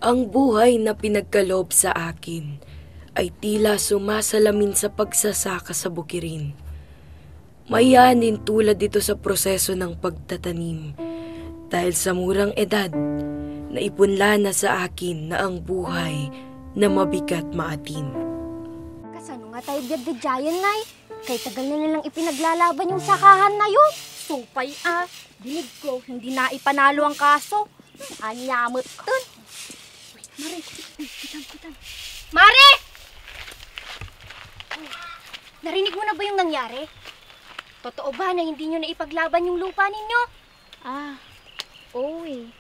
Ang buhay na pinagkaloob sa akin ay tila sumasalamin sa pagsasaka sa bukirin. Mayanin tulad dito sa proseso ng pagtatanim dahil sa murang edad na ipunla na sa akin na ang buhay na mabigat maatim. Kasano nga tayo biyad-biyadyayan, Nay? Kay tagal na nilang ipinaglalaban yung sakahan na yun. Supay dinig ko, hindi na ipanalo ang kaso. Anyamot dun. Mare, kitang. Mare! Narinig mo na ba yung nangyari? Totoo ba na hindi nyo na ipaglaban yung lupa ninyo? Oo eh.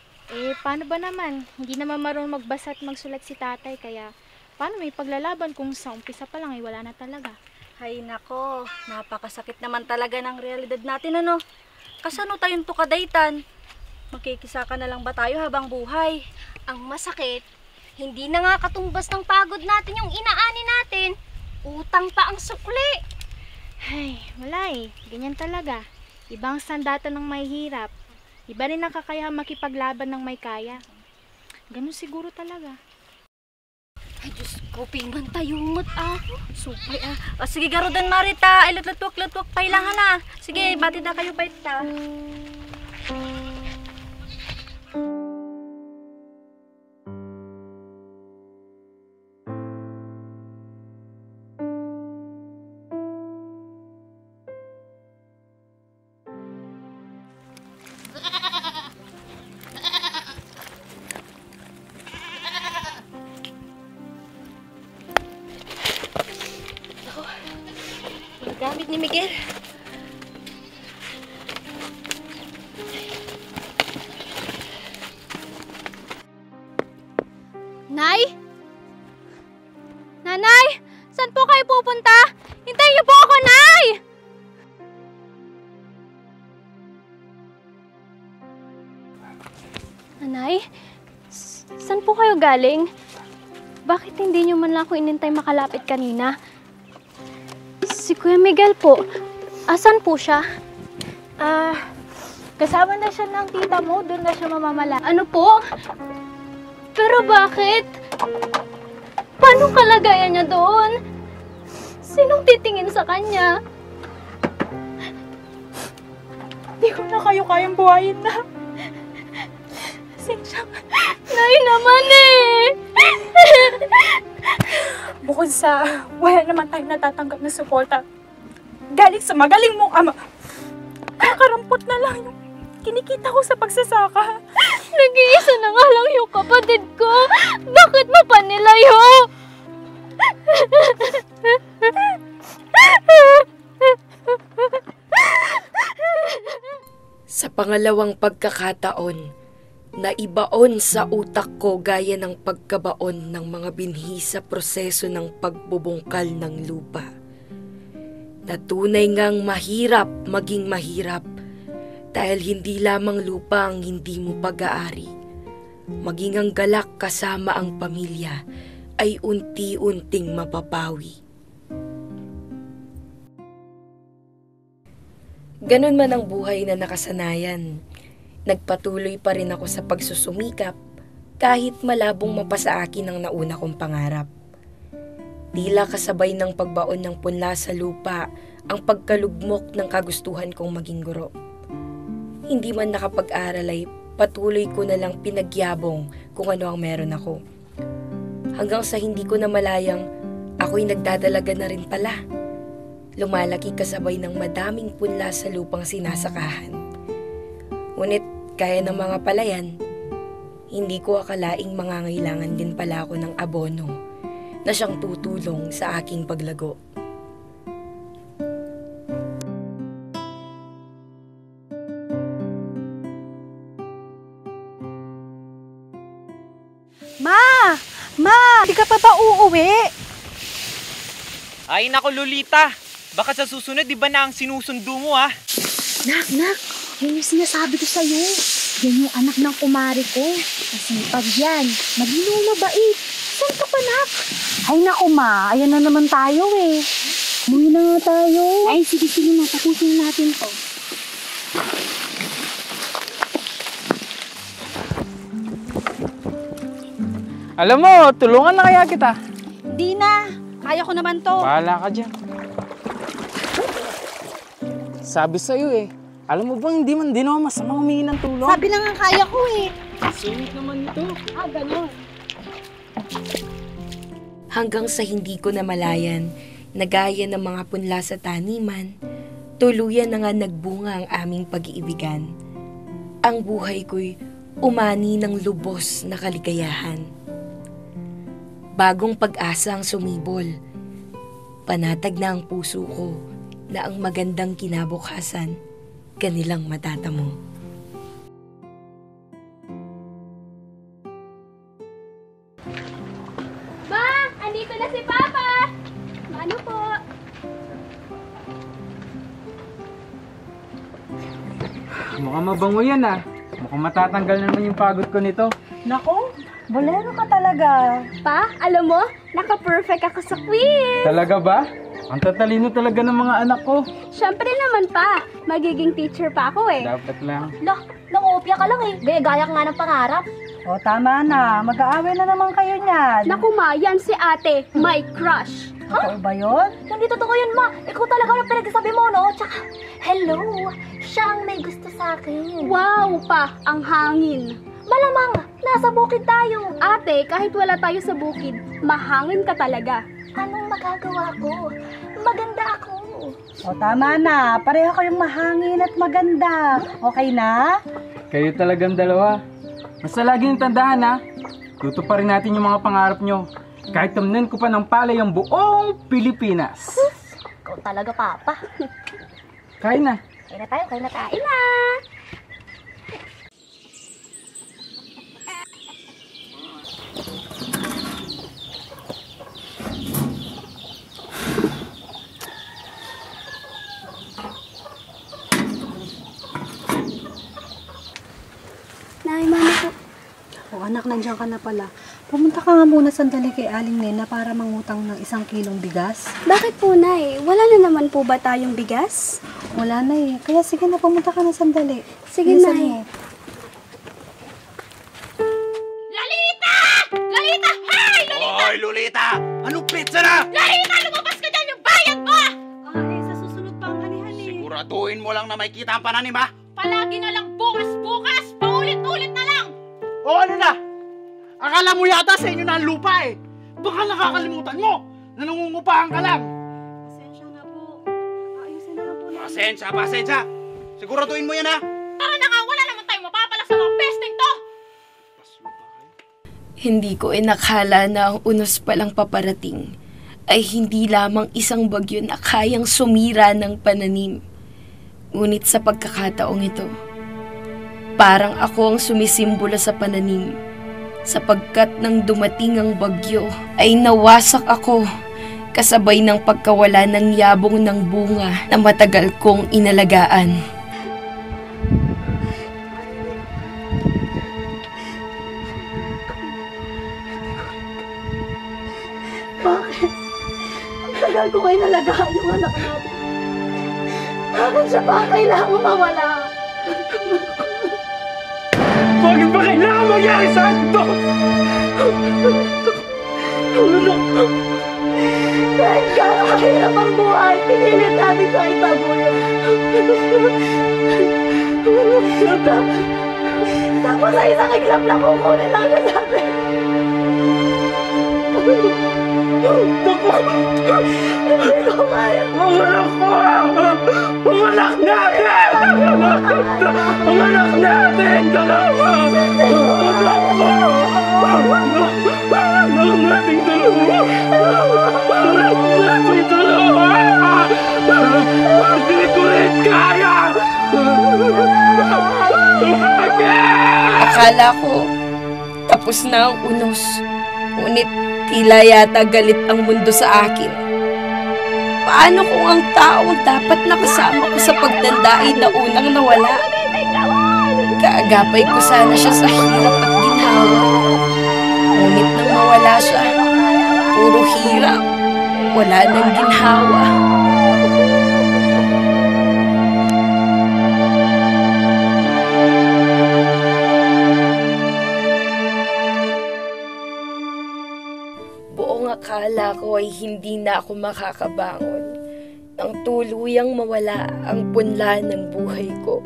Paano ba naman? Hindi naman marunong magbasa at magsulat si tatay, kaya paano may paglalaban kung sa umpisa pa lang ay wala na talaga? Hay nako, napakasakit naman talaga ng realidad natin, ano? Kasano tayong tukadaytan? Makikisaka na lang ba tayo habang buhay? Ang masakit, hindi na nga katumbas ng pagod natin yung inaani natin. Utang pa ang sukli. Ay, wala eh. Ganyan talaga. Ibang sandata ng may hirap. Iba rin ang kakayahang makipaglaban ng may kaya. Ganun siguro talaga. Ay, Diyos ko, pingan tayumot Supay sige, garudan Marita. Ay, latwak, pailangan na. Sige, bati na kayo, bait ta. Gamit ni Miguel. Nay? Nanay? Saan po kayo pupunta? Hintayin niyo po ako, Nay! Nanay? Saan po kayo galing? Bakit hindi niyo man lang ako inintay makalapit kanina? Si Kuya Miguel po. Asan po siya? Kasama na siya ng tita mo, doon na siya mamamala. Ano po? Pero bakit? Paano kalagayan niya doon? Sinong titingin sa kanya? Hindi ko na kayo kayang buhayin na. Pasensya. Nay naman Bukod sa wala naman tayong natatanggap na suporta galing sa magaling mong ama, nakarampot na lang yung kinikita ko sa pagsasaka. Nag-iisa na nga lang yung kapatid ko. Bakit mo pa nilayo? Sa pangalawang pagkakataon, naibaon sa utak ko gaya ng pagkabaon ng mga binhi sa proseso ng pagbubungkal ng lupa. Na tunay ngang mahirap maging mahirap dahil hindi lamang lupa ang hindi mo pag-aari. Maging ang galak kasama ang pamilya ay unti-unting mapapawi. Ganun man ang buhay na nakasanayan. Nagpatuloy pa rin ako sa pagsusumikap kahit malabong mapasa akin ang nauna kong pangarap. Tila kasabay ng pagbaon ng punla sa lupa ang pagkalugmok ng kagustuhan kong maging guro. Hindi man nakapag-aral ay patuloy ko na lang pinagyabong kung ano ang meron ako. Hanggang sa hindi ko na malayang ako'y nagdadalaga na rin pala. Lumalaki kasabay ng madaming punla sa lupang sinasakahan. Ngunit kaya ng mga palayan, hindi ko akalaing mangangailangan din pala ako ng abono na siyang tutulong sa aking paglago. Ma! Di ka pa ba uuwi? Ay nako Lolita, baka sa susunod di ba na ang sinusundo mo ha? Nak, yan yung sinasabi ko sa'yo. Yan yung anak ng kumari ko. Masipag yan. Maglino mabait. Saan ka pa, nak? Ay naku ma, ayan na naman tayo eh. Umuwi na nga tayo. Ay sige na, tapusin natin to. Alam mo, tulungan na kaya kita. Di na. Kaya ko naman to. Bahala ka dyan. Sabi sa'yo eh. Alam mo bang hindi man din ako masamang humingi ng tulong? Sabi na nga kaya ko eh. Sungit naman ito. Ganun. Hanggang sa hindi ko namalayan na gaya ng mga punla sa taniman, tuluyan na nga nagbunga ang aming pag-iibigan. Ang buhay ko'y umani ng lubos na kaligayahan. Bagong pag-asa ang sumibol. Panatag na ang puso ko na ang magandang kinabukasan kanilang matatamo. Ma! Andito na si Papa! Ano po? Mukhang mabango yan ah. Mukhang matatanggal naman yung pagod ko nito. Nako, bolero ka talaga. Pa, alam mo, naka-perfect ako sa quiz! Talaga ba? Ang tatalino talaga ng mga anak ko. Siyempre naman pa, magiging teacher pa ako eh. Dapat lang. Lah, nangopya ka lang eh. Gaya-gaya ka nga ng pangarap. O tama na, mag-aaway na naman kayo niyan. Naku ma, yan si ate, my crush. Totoo ba yun? Hindi totoo yun ma. Ikaw talaga ang pinagsasabi mo, no? Tsaka, hello, siya ang may gusto sa akin. Wow pa, ang hangin. Malamang, nasa bukid tayo. Ate, kahit wala tayo sa bukid, mahangin ka talaga. Anong magagawa ko? Maganda ako. O tama na, pareho kayong mahangin at maganda. Okay na? Kayo talagang dalawa. Basta lagi niyong tandaan ha. Tutuparin natin yung mga pangarap nyo. Kahit tamnan ko pa ng palay ang buong Pilipinas. Ikaw talaga, Papa. Kain na. Kain na tayo, kain na tayo na. Nay, mama po. O anak, nandiyan ka na pala. Pumunta ka nga muna sandali kay Aling Nena para mangutang ng 1 kilong bigas. Bakit po, Nay? Wala na naman po ba tayong bigas? Wala na eh. Kaya sige na, pumunta ka na sandali. Sige, Bilisan Nay. mo. Lalita! Lalita! Hi! Hoy, Lolita! Anong pizza na? Lalita! Lumabas ka dyan! Yung bayad mo! Sa susunod pang hali-hali. Siguraduhin mo lang na may kita ang pananim, ha? Palagi na lang bukas-bukas! Paulit-ulit na lang! O ano na? Akala mo yata sa inyo na ang lupa eh. Baka nakakalimutan mo na nangungupahan ka lang. Pasensya na po. Ayusin na lang po na. Pasensya. Siguraduhin mo yan, ha? Tara na nga! Wala naman tayong mapapala sa mga pesting to! Hindi ko inakala na ang unos palang paparating ay hindi lamang isang bagyo na kayang sumira ng pananim. Ngunit sa pagkakataong ito, parang ako ang sumisimbolo sa pananim, sapagkat nang dumating ang bagyo ay nawasak ako kasabay ng pagkawala ng yabong ng bunga na matagal kong inalagaan. Tagal ko kayo nalagaan yung anak natin. Bakit siya pa kailangan mawala? Bakit ba kailangan mangyari sa atin to? Kahit gano'ng kahirap ang buhay, pinilit natin sa itabuyan. Tapos sa isang iglap lang kukunin lang siya natin. Hindi ko kaya. Ang anak ko! Ang anak natin! Ang anak natin! Dalawa! Ang anak ko! Ang anak natin dalawa! Ang anak natin dalawa! Hindi ko rin kaya! Akala ko, tapos na ang unos. Ngunit tila yata galit ang mundo sa akin. Paano kung ang taong dapat nakasama ko sa pagtanda ay naunang nawala? Kaagapay ko sana siya sa hirap at ginhawa. Ngunit nang mawala siya, puro hirap, wala nang ginhawa. ay hindi na ako makakabangon nang tuluyang mawala ang punla ng buhay ko.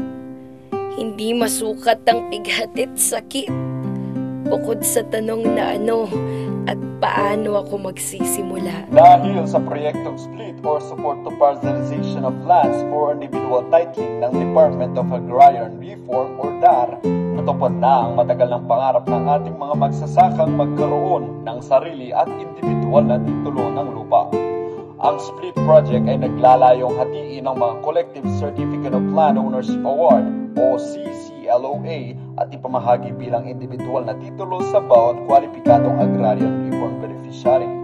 Hindi masukat ang pighatit sakit bukod sa tanong na ano at paano ako magsisimula. Dahil sa proyektong Split or Support to Parcellization of Lands for Individual Titling ng Department of Agrarian Reform or DAR, natupad na ang matagal ng pangarap ng ating mga magsasakang magkaroon ng sarili at individual na titulo ng lupa. Ang Split Project ay naglalayong hatiin ang mga Collective Certificate of Land Ownership Award o CCLOA at ipamahagi bilang individual na titulo sa bawat kwalipikadong agrarian reform beneficiary.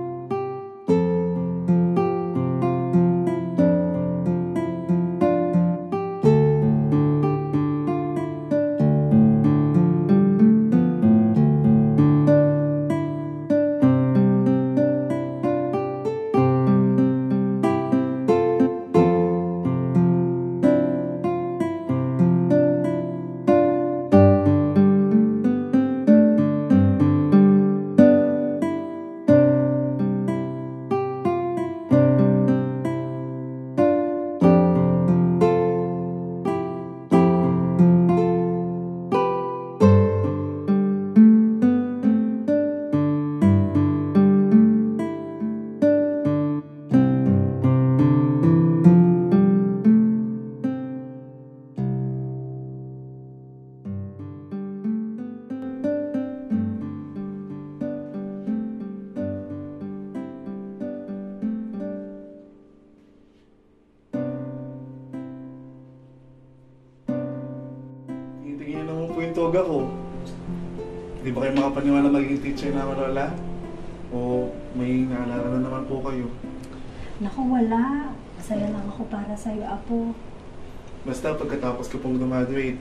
Tingin naman po yung toga ko. Di ba kayo makapaniwala magiging teacher na ako, Lola? O may naalala na naman po kayo? Naku, wala. Masaya lang ako para sa'yo, Apo. Basta pagkatapos ko pong graduate,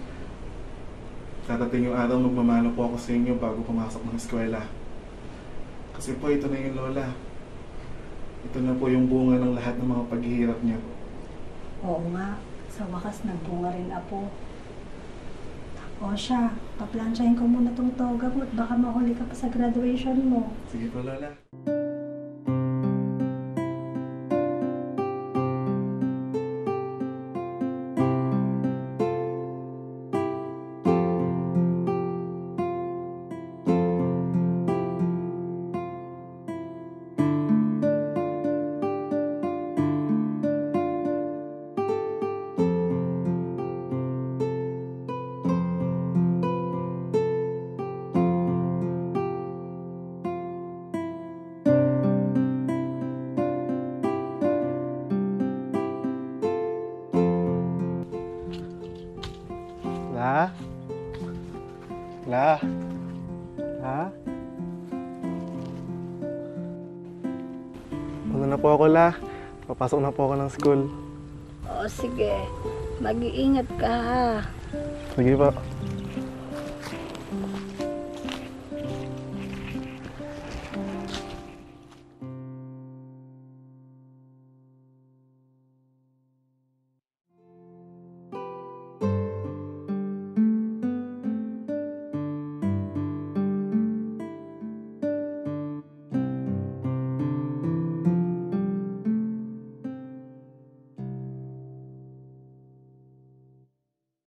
dadating yung araw magmamano po ako sa inyo bago pumasok ng eskwela. Kasi po ito na yung Lola. Ito na po yung bunga ng lahat ng mga paghihirap niyo. Oo nga. Sa wakas, nagbunga rin, Apo. O siya, paplansyahin ko muna tong toga mo at baka mahuli ka pa sa graduation mo. Sige po, Lola. La? Ha? Ano na po ako, La? Papasok na po ako ng school. O sige, mag-iingat ka ha. Sige po.